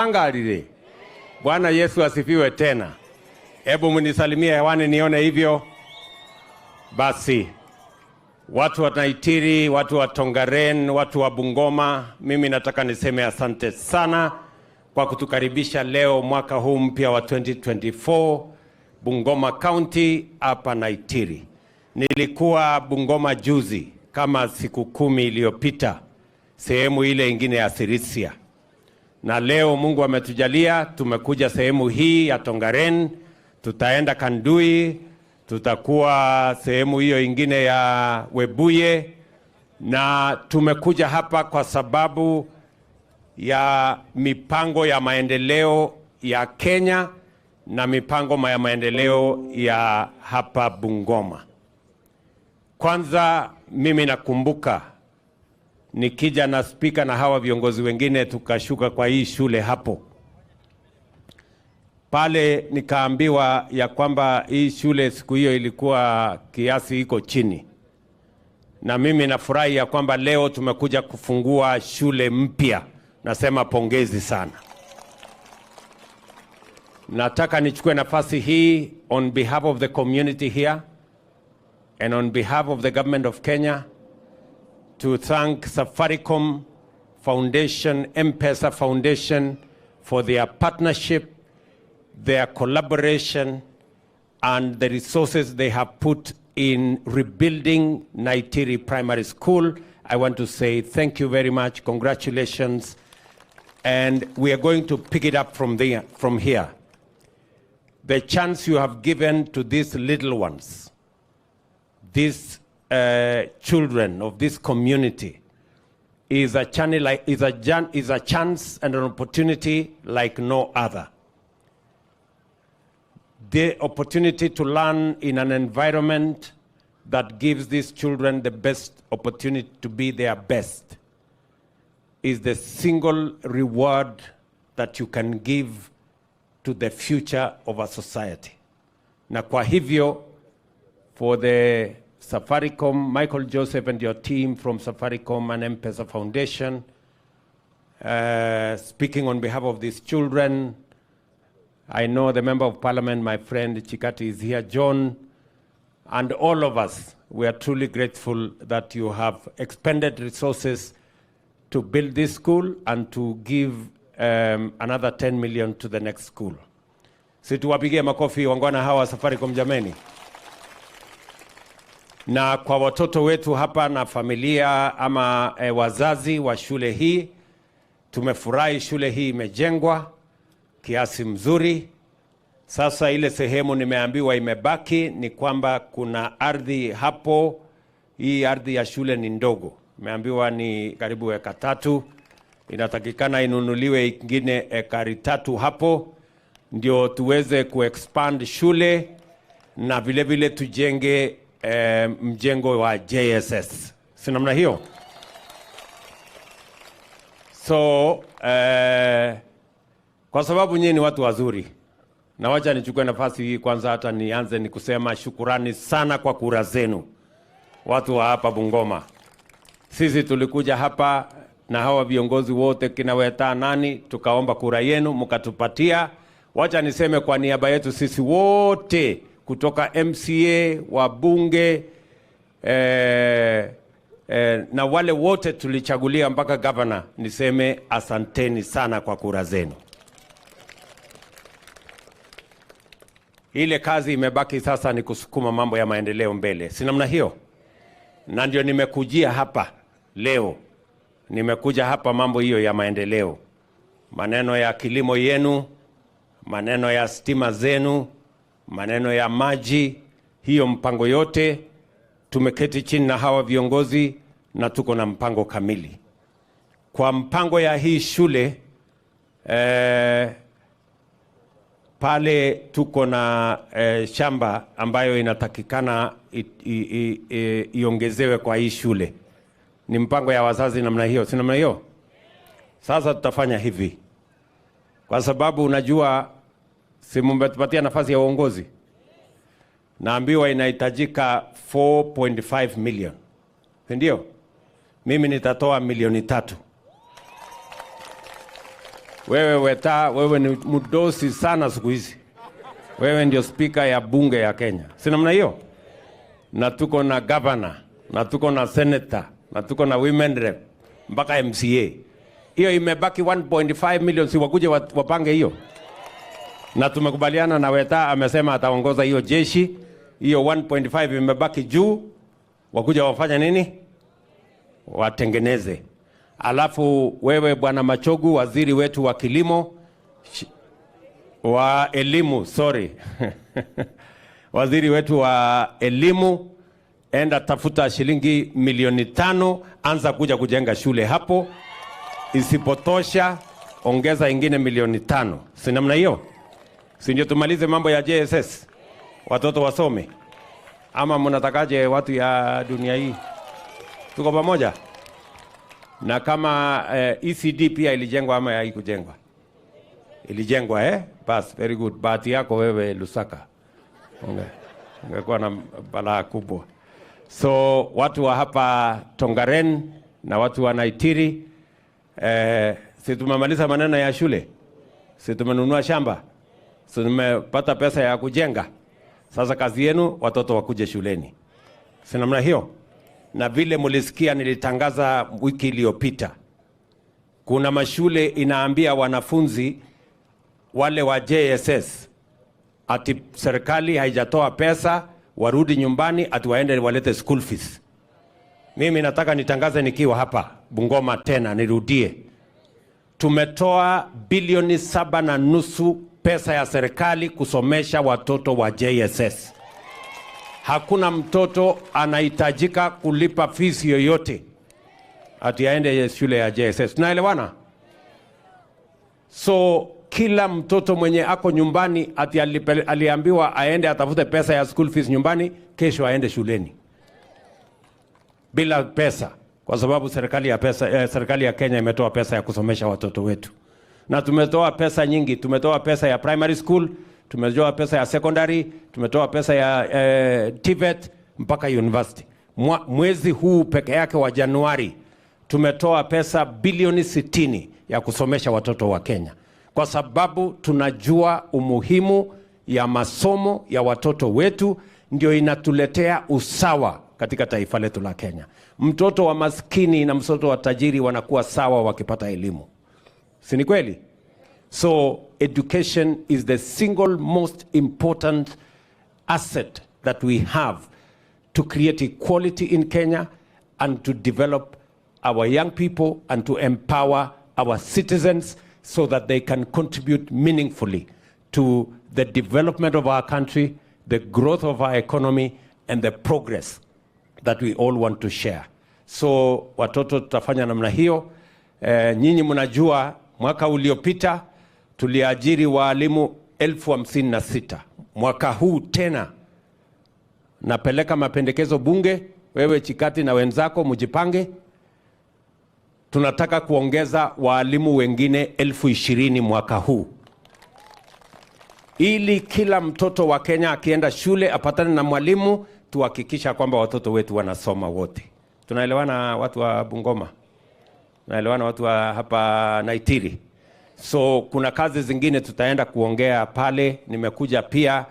Angalile. Bwana Yesu asifiwe tena. Hebu mnisalimie hewani nione hivyo. Basi watu wa Naitiri, watu wa Tongaren, watu wa Bungoma, mimi nataka niseme asante sana kwa kutukaribisha leo mwaka huu mpya wa 2024 Bungoma County hapa Naitiri. Nilikuwa Bungoma juzi kama siku 10 iliyopita, sehemu ile ingine ya Sirisia. Na leo Mungu ametujalia tumekuja sehemu hii ya Tongaren, tutaenda Kandui, tutakuwa sehemu hiyo ingine ya Webuye, na tumekuja hapa kwa sababu ya mipango ya maendeleo ya Kenya na mipango ya maendeleo ya hapa Bungoma. Kwanza mimi nakumbuka nikija na speaker na hawa viongozi wengine tukashuka kwa hii shule hapo. Pale nikaambiwa ya kwamba hii shule siku hiyo ilikuwa kiasi iko chini. Na mimi nafurahi ya kwamba leo tumekuja kufungua shule mpya. Nasema pongezi sana. Nataka nichukue nafasi hii on behalf of the community here and on behalf of the government of Kenya to thank Safaricom Foundation, M-Pesa Foundation for their partnership, their collaboration, and the resources they have put in rebuilding Naitiri Primary School. I want to say thank you very much, congratulations, and we are going to pick it up from here. The chance you have given to these little ones, these children of this community, is a chance and an opportunity like no other. The opportunity to learn in an environment that gives these children the best opportunity to be their best is the single reward that you can give to the future of a society. Na kwa hivyo, for the Safaricom, Michael Joseph and your team from Safaricom and M-Pesa Foundation, speaking on behalf of these children, I know the Member of Parliament, my friend Chikati is here, John, and all of us, we are truly grateful that you have expended resources to build this school and to give another 10 million to the next school. Situwapigie makofi wangwana hawa Safaricom jameni. Na kwa watoto wetu hapa na familia ama wazazi wa shule hii, tumefurahi shule hii imejengwa kiasi mzuri. Sasa ile sehemu nimeambiwa imebaki ni kwamba kuna ardhi hapo. Hii ardhi ya shule ni ndogo. Nimeambiwa ni karibu eka 3. Inatakikana inunuliwe ingine ekari 3 hapo ndio tuweze kuexpand shule na vile vile tujenge mjengo wa JSS. Si namna hiyo? So kwa sababu nyinyi ni watu wazuri, na wacha nichukue nafasi hii kwanza hata nianze ni kusema shukurani sana kwa kura zenu watu wa hapa Bungoma. Sisi tulikuja hapa na hawa viongozi wote kina Weta nani, tukaomba kura yenu mkatupatia. Wacha niseme kwa niaba yetu sisi wote kutoka MCA, wabunge, na wale wote tulichagulia mpaka governor, niseme asanteni sana kwa kura zenu. Ile kazi imebaki sasa ni kusukuma mambo ya maendeleo mbele. Si namna hiyo? Na ndio nimekujia hapa leo. Nimekuja hapa mambo hiyo ya maendeleo. Maneno ya kilimo yenu, maneno ya stima zenu, maneno ya maji, hiyo mpango yote tumeketi chini na hawa viongozi na tuko na mpango kamili. Kwa mpango ya hii shule pale tuko na shamba ambayo inatakikana iongezewe kwa hii shule. Ni mpango ya wazazi namna hiyo, si namna hiyo? Sasa tutafanya hivi. Kwa sababu unajua si mmetupatia nafasi ya uongozi. Naambiwa inahitajika 4.5 million. Ndio? Mimi nitatoa milioni 3. Wewe Weta, wewe ni mdosi sana siku hizi. Wewe ndio speaker ya bunge ya Kenya. Si namna hiyo? Na tuko na governor, na tuko na senator, na tuko na women rep, mpaka MCA. Hiyo imebaki 1.5 million, si wakuje wapange hiyo. Na tumekubaliana na Weta, amesema ataongoza hiyo jeshi. Hiyo 1.5 imebaki juu, wakuja wafanya nini? Watengeneze. Alafu wewe Bwana Machogu, waziri wetu wa kilimo wa elimu, sorry. Waziri wetu wa elimu, enda tafuta shilingi milioni 5, anza kuja kujenga shule hapo. Isipotosha, ongeza ingine milioni 5. Si namna hiyo? Si ndio tumalize mambo ya JSS? Watoto wasome. Ama mnatakaje watu ya dunia hii? Tuko pamoja? Na kama ECD pia ilijengwa ama haikujengwa? Ilijengwa Bas, very good. Bahati yako wewe Lusaka. Ungekuwa na balaa kubwa. So watu wa hapa Tongaren na watu wa Naitiri, si tumemaliza maneno ya shule? Si tumenunua shamba? Si tumepata pesa ya kujenga? Sasa kazi yenu watoto wakuje shuleni. Si namna hiyo? Na vile mulisikia nilitangaza wiki iliyopita, kuna mashule inaambia wanafunzi wale wa JSS ati serikali haijatoa pesa, warudi nyumbani ati waende walete school fees. Mimi nataka nitangaze nikiwa hapa Bungoma tena nirudie. Tumetoa bilioni 7.5 pesa ya serikali kusomesha watoto wa JSS. Hakuna mtoto anahitajika kulipa fees yoyote ati aende shule ya JSS. Tunaelewana? So kila mtoto mwenye ako nyumbani ati aliambiwa aende atafute pesa ya school fees nyumbani, kesho aende shuleni bila pesa, kwa sababu serikali ya Kenya imetoa pesa ya kusomesha watoto wetu. Na tumetoa pesa nyingi. Tumetoa pesa ya primary school, tumetoa pesa ya secondary, tumetoa pesa ya TVET mpaka university. Mwezi huu peke yake wa Januari tumetoa pesa bilioni 60 ya kusomesha watoto wa Kenya, kwa sababu tunajua umuhimu ya masomo ya watoto wetu, ndio inatuletea usawa katika taifa letu la Kenya. Mtoto wa maskini na mtoto wa tajiri wanakuwa sawa wakipata elimu. Si ni kweli? So education is the single most important asset that we have to create equality in Kenya and to develop our young people and to empower our citizens so that they can contribute meaningfully to the development of our country, the growth of our economy, and the progress that we all want to share. So watoto tutafanya namna hiyo. Nyinyi mnajua mwaka uliopita tuliajiri walimu 56,000. Mwaka huu tena napeleka mapendekezo bunge, wewe Chikati na wenzako mjipange. Tunataka kuongeza walimu wengine 20,000 mwaka huu, ili kila mtoto wa Kenya akienda shule apatane na mwalimu, tuhakikisha kwamba watoto wetu wanasoma wote. Tunaelewana watu wa Bungoma? Tunaelewana watu wa hapa Naitiri? So kuna kazi zingine tutaenda kuongea pale. Nimekuja pia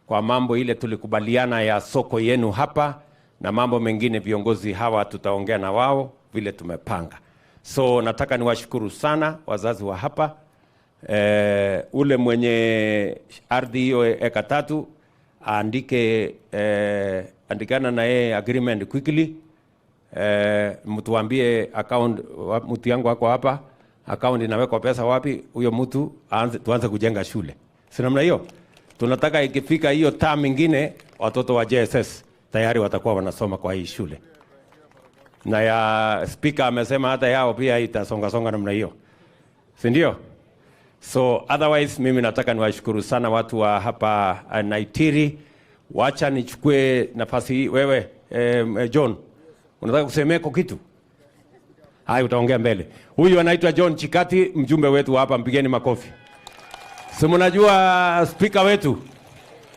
kwa mambo ile tulikubaliana ya soko yenu hapa, na mambo mengine viongozi hawa tutaongea na wao vile tumepanga. So nataka niwashukuru sana wazazi wa hapa. Ule mwenye ardhi hiyo eka 3 aandike andikana na yeye agreement quickly. Mtuambie account, mtu yangu wako hapa, account inawekwa pesa wapi, huyo mtu tuanze kujenga shule. Si namna hiyo? Tunataka ikifika hiyo term nyingine watoto wa JSS tayari watakuwa wanasoma kwa hii shule. Na ya speaker amesema hata yao pia itasonga namna hiyo. Si ndio? So otherwise mimi nataka niwashukuru sana watu wa hapa Naitiri. Wacha nichukue nafasi hii. Wewe John, unataka kusemeko kitu? Hai, utaongea mbele. Huyu anaitwa John Chikati, mjumbe wetu hapa, mpigeni makofi. Si mnajua speaker wetu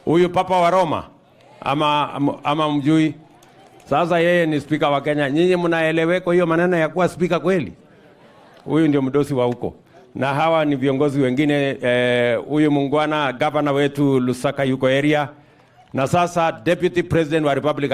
huyu Papa wa Roma ama mjui? Sasa yeye ni speaker wa Kenya. Nyinyi mnaeleweko hiyo maneno ya kuwa speaker kweli? Huyu ndio mdosi wa huko. na hawa ni viongozi wengine. Huyu mungwana governor wetu Lusaka yuko area, na sasa deputy president wa Republic